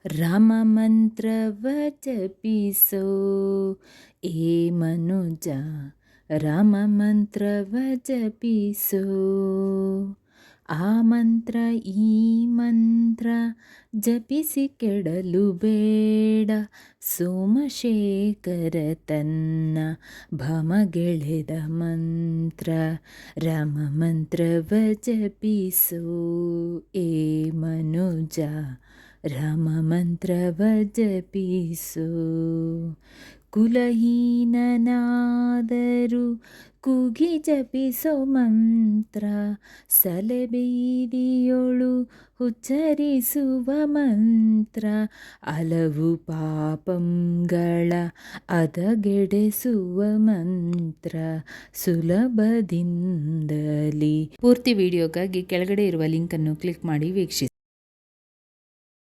ರಾಮ ಮಂತ್ರವ ಜಪಿಸೋ ಏ ಮನುಜ, ರಾಮ ಮಂತ್ರವ ಜಪಿಸೋ. ಆ ಮಂತ್ರ ಈ ಮಂತ್ರ ಜಪಿಸಿ ಕೆಡಲು ಬೇಡ, ಸೋಮಶೇಖರ ತನ್ನ ಭಮಗೆಳೆದ ಮಂತ್ರ. ರಾಮ ಮಂತ್ರವ ಜಪಿಸೋ ಏ ಮನುಜ, ರಾಮ ಮಂತ್ರವ ಜಪಿಸೋ. ಕುಲಹೀನನಾದರೂ ಕೂಗಿ ಜಪಿಸೋ ಮಂತ್ರ, ಸಲೆಬೀದಿಯೊಳು ಉಚ್ಚರಿಸುವ ಮಂತ್ರ. ಹಲವು ಪಾಪಂಗಳ ಹದಗೆಡಿಸುವ ಮಂತ್ರ, ಸುಲಭದಿಂದಲೇ. ಪೂರ್ತಿ ವಿಡಿಯೋಗಾಗಿ ಕೆಳಗಡೆ ಇರುವ ಲಿಂಕನ್ನು ಕ್ಲಿಕ್ ಮಾಡಿ ವೀಕ್ಷಿಸಿ.